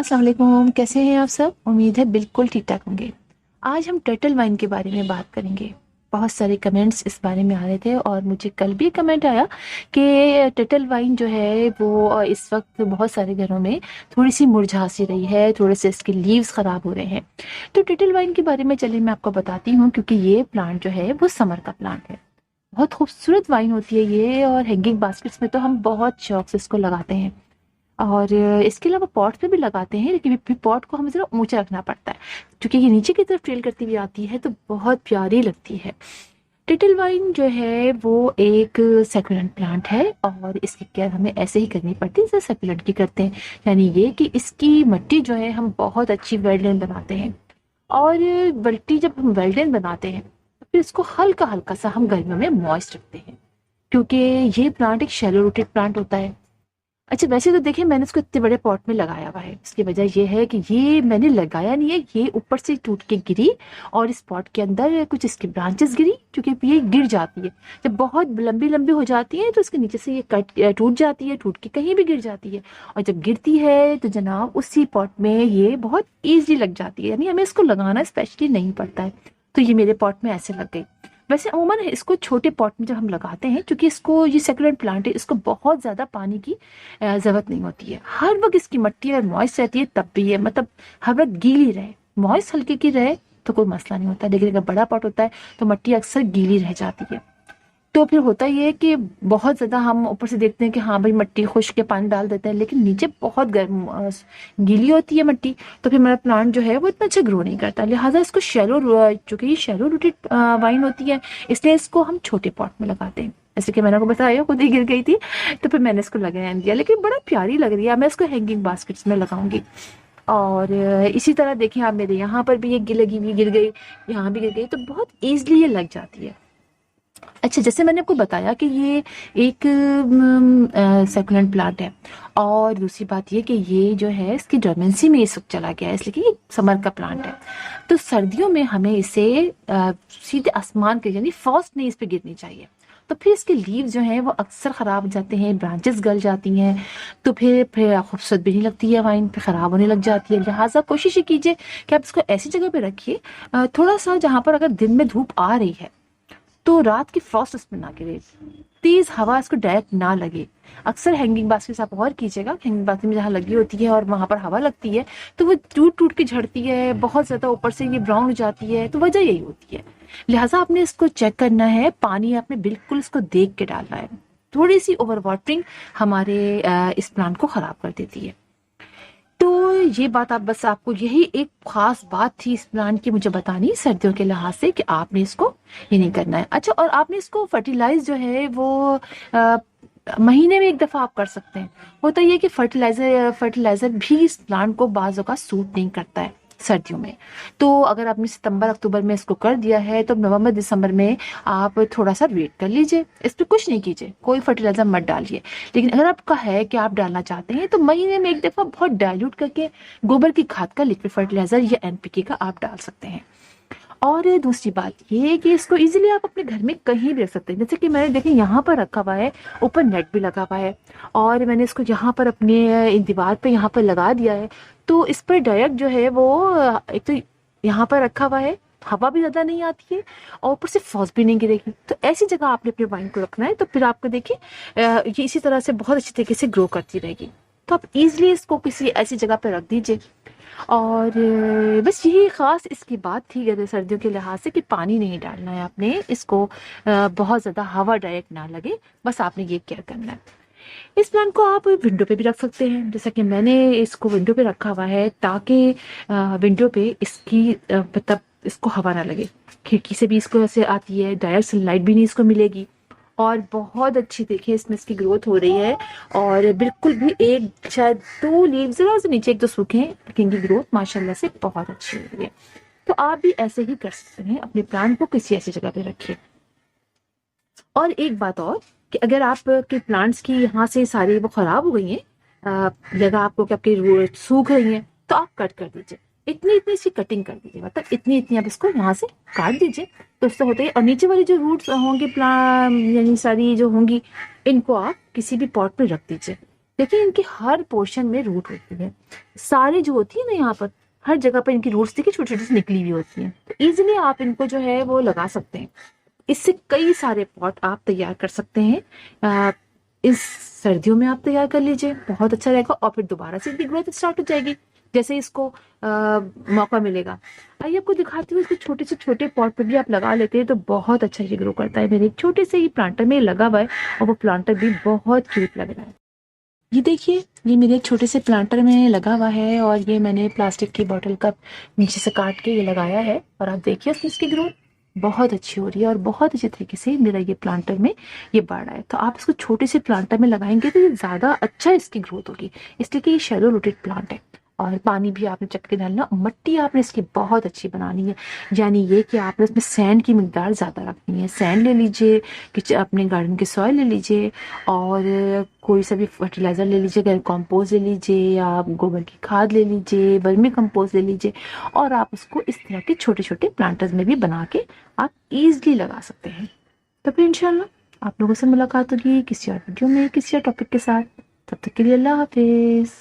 अस्सलाम वालेकुम, कैसे हैं आप सब? उम्मीद है बिल्कुल ठीक ठाक होंगे। आज हम टर्टल वाइन के बारे में बात करेंगे। बहुत सारे कमेंट्स इस बारे में आ रहे थे और मुझे कल भी कमेंट आया कि टर्टल वाइन जो है वो इस वक्त बहुत सारे घरों में थोड़ी सी मुरझा सी रही है, थोड़े से इसके लीव्स ख़राब हो रहे हैं। तो टर्टल वाइन के बारे में चलिए मैं आपको बताती हूँ, क्योंकि ये प्लांट जो है वो समर का प्लांट है। बहुत खूबसूरत वाइन होती है ये, और हैंगिंग बास्केट्स में तो हम बहुत शौक से इसको लगाते हैं। और इसके अलावा पॉट पे भी लगाते हैं, लेकिन फिर पॉट को हमें ज़रा ऊंचा रखना पड़ता है, क्योंकि ये नीचे की तरफ ट्रेल करती हुई आती है तो बहुत प्यारी लगती है। टिटल वाइन जो है वो एक सेकुलेंट प्लांट है, और इसकी केयर हमें ऐसे ही करनी पड़ती है जैसे सेकुलेंट की करते हैं। यानी ये कि इसकी मिट्टी जो है हम बहुत अच्छी वेल्डेन बनाते हैं, और मिट्टी जब हम वेल्डेन बनाते हैं तो फिर इसको हल्का हल्का सा हम गर्मियों में मॉइस्ट रखते हैं, क्योंकि ये प्लांट एक शैलो रूटेड प्लांट होता है। अच्छा, वैसे तो देखिए मैंने इसको इतने बड़े पॉट में लगाया हुआ है। इसकी वजह ये है कि ये मैंने लगाया नहीं है, ये ऊपर से टूट के गिरी, और इस पॉट के अंदर कुछ इसकी ब्रांचेस गिरी, क्योंकि ये गिर जाती है। जब बहुत लंबी लंबी हो जाती है तो इसके नीचे से ये कट टूट जाती है, टूट के कहीं भी गिर जाती है। और जब गिरती है तो जनाब उसी पॉट में ये बहुत ईजिली लग जाती है, यानी हमें इसको लगाना स्पेशली नहीं पड़ता है। तो ये मेरे पॉट में ऐसे लग गई। वैसे अमूमन इसको छोटे पॉट में जब हम लगाते हैं, क्योंकि इसको ये सेकुलेंट प्लांट है, इसको बहुत ज़्यादा पानी की ज़रूरत नहीं होती है। हर वक्त इसकी मिट्टी अगर मॉइस्ट रहती है तब भी है, मतलब हर वक्त गीली रहे, मॉइस्ट हल्की की रहे तो कोई मसला नहीं होता। लेकिन अगर बड़ा पॉट होता है तो मिट्टी अक्सर गीली रह जाती है। तो फिर होता ये है कि बहुत ज़्यादा हम ऊपर से देखते हैं कि हाँ भाई मिट्टी खुश्क के पानी डाल देते हैं, लेकिन नीचे बहुत गर्म गीली होती है मिट्टी। तो फिर मेरा प्लांट जो है वो इतना अच्छा ग्रो नहीं करता। लिहाजा इसको शैलो, चूंकि ये शैलो रूटेड वाइन होती है, इसलिए इसको हम छोटे पॉट में लगाते हैं। जैसे कि मैंने आपको बताया खुद ही गिर गई थी, तो फिर मैंने इसको लगाया दिया, लेकिन बड़ा प्यारी लग रही है। मैं इसको हैंगिंग बास्केट्स में लगाऊंगी। और इसी तरह देखिए आप, मेरे यहाँ पर भी ये लगी हुई गिर गई, यहाँ भी गिर गई, तो बहुत ईजिली ये लग जाती है। अच्छा, जैसे मैंने आपको बताया कि ये एक सेकुलेंट प्लांट है, और दूसरी बात ये कि ये जो है इसकी डोमेंसी में इस वक्त चला गया है, इसलिए कि ये समर का प्लांट है। तो सर्दियों में हमें इसे सीधे आसमान के, यानी फर्स्ट नहीं इस पे गिरनी चाहिए। तो फिर इसके लीव जो हैं वो अक्सर ख़राब हो जाते हैं, ब्रांचेस गल जाती हैं, तो फिर खूबसूरत भी नहीं लगती है, वाइन फिर ख़राब होने लग जाती है। लिहाजा कोशिश ये कीजिए कि आप इसको ऐसी जगह पे रखिए, थोड़ा सा जहाँ पर अगर दिन में धूप आ रही है तो रात की फ्रॉस्ट उसमें ना गिरे, तेज हवा इसको डायरेक्ट ना लगे। अक्सर हैंगिंग बास्केट्स आप और कीजिएगा, हैंगिंग बास्केट में जहाँ लगी होती है और वहां पर हवा लगती है तो वो टूट टूट के झड़ती है, बहुत ज्यादा ऊपर से ये ब्राउन हो जाती है। तो वजह यही होती है। लिहाजा आपने इसको चेक करना है, पानी आपने बिल्कुल इसको देख के डालना है। थोड़ी सी ओवर वाटरिंग हमारे इस प्लांट को खराब कर देती है। तो ये बात, आप बस, आपको यही एक खास बात थी इस प्लांट की मुझे बतानी सर्दियों के लिहाज से, कि आपने इसको ये नहीं करना है। अच्छा, और आपने इसको फर्टिलाइज जो है वो अ, महीने में एक दफा आप कर सकते हैं। होता ये कि फर्टिलाइजर फर्टिलाइजर भी इस प्लांट को बाजों का सूट नहीं करता है सर्दियों में। तो अगर आपने सितंबर अक्टूबर में इसको कर दिया है तो नवंबर दिसंबर में आप थोड़ा सा वेट कर लीजिए, इस पर कुछ नहीं कीजिए, कोई फर्टिलाइजर मत डालिए। लेकिन अगर आपका है कि आप डालना चाहते हैं तो महीने में एक दफा बहुत डाइल्यूट करके गोबर की खाद का लिक्विड फर्टिलाइजर या एनपीके का आप डाल सकते हैं। और दूसरी बात ये है कि इसको इजीली आप अपने घर में कहीं भी रख सकते हैं। जैसे कि मैंने देखिए यहाँ पर रखा हुआ है, ऊपर नेट भी लगा हुआ है, और मैंने इसको यहाँ पर अपने दीवार पे यहाँ पर लगा दिया है। तो इस पर डायरेक्ट जो है वो एक तो यहाँ पर रखा हुआ है, हवा भी ज़्यादा नहीं आती है, और ऊपर से फॉस भी नहीं गिरेगी। तो ऐसी जगह आपने अपने वाइन को रखना है, तो फिर आपको देखिए ये इसी तरह से बहुत अच्छी तरीके से ग्रो करती रहेगी। तो आप इजीली इसको किसी ऐसी जगह पर रख दीजिए। और बस यही ख़ास इसकी बात थी अगर सर्दियों के लिहाज से, कि पानी नहीं डालना है आपने इसको, बहुत ज़्यादा हवा डायरेक्ट ना लगे, बस आपने ये केयर करना है। इस प्लांट को आप विंडो पे भी रख सकते हैं, जैसा कि मैंने इसको विंडो पे रखा हुआ है, ताकि विंडो पे इसकी मतलब इसको हवा ना लगे। खिड़की से भी इसको ऐसे आती है, डायरेक्ट सनलाइट भी नहीं इसको मिलेगी। और बहुत अच्छी देखिए इसमें इसकी ग्रोथ हो रही है, और बिल्कुल भी एक शायद दो लीव जरा से नीचे एक दो सूखे हैं, लेकिन इनकी ग्रोथ माशाल्लाह से बहुत अच्छी हो रही है। तो आप भी ऐसे ही कर सकते हैं, अपने प्लांट को किसी ऐसी जगह पे रखिए। और एक बात और, कि अगर आपके प्लांट्स की यहाँ से सारी वो खराब हो गई हैं, लगा आपको कि आपकी सूख रही हैं, तो आप कट कर दीजिए। इतनी इतनी सी कटिंग कर दीजिए, मतलब इतनी इतनी आप इसको यहाँ से काट दीजिए, तो उससे होता है। और नीचे वाली जो रूट्स होंगे प्लांट, यानी सारी जो होंगी, इनको आप किसी भी पॉट में रख दीजिए। देखिए इनकी हर पोर्शन में रूट होती है, सारी जो होती है ना यहाँ पर हर जगह पर इनकी रूट्स देखिए छोटी छोटी सी निकली हुई होती हैं, तो इजीली आप इनको जो है वो लगा सकते हैं। इससे कई सारे पॉट आप तैयार कर सकते हैं। इस सर्दियों में आप तैयार कर लीजिए, बहुत अच्छा रहेगा, और फिर दोबारा से इनकी ग्रोथ स्टार्ट हो जाएगी जैसे इसको मौका मिलेगा। आइए आपको दिखाती हूँ, इसके छोटे से छोटे पॉट पे भी आप लगा लेते हैं तो बहुत अच्छा ये ग्रो करता है। मेरे एक छोटे से ही प्लांटर में लगा हुआ है और वो प्लांटर भी बहुत क्यूट लग रहा है। ये देखिए, ये मेरे एक छोटे से प्लांटर में लगा हुआ है और ये मैंने प्लास्टिक की बोतल का नीचे से काट के ये लगाया है, और आप देखिए उसमें इसकी ग्रोथ बहुत अच्छी हो रही है और बहुत अच्छे तरीके से मेरा ये प्लांटर में ये बढ़ रहा है। तो आप इसको छोटे से प्लांटर में लगाएंगे तो ये ज़्यादा अच्छा इसकी ग्रोथ होगी, इसलिए कि ये शैलो रूटेड प्लांट है। और पानी भी आपने चक्के के डालना, मट्टी आपने इसकी बहुत अच्छी बनानी है, यानी ये कि आपने इसमें सैंड की मिकदार ज़्यादा रखनी है। सैंड ले लीजिए, कि अपने गार्डन की सॉइल ले लीजिए, और कोई सा भी फर्टिलाइज़र ले लीजिए, अगर कंपोस्ट ले लीजिए या आप गोबर की खाद ले लीजिए, वर्मी कंपोस्ट ले लीजिए, और आप उसको इस तरह के छोटे छोटे प्लांटर्स में भी बना के आप ईजिली लगा सकते हैं। तो फिर इंशाल्लाह आप लोगों से मुलाकात होगी किसी और वीडियो में किसी और टॉपिक के साथ। तब तक के लिए अल्लाह हाफिज़।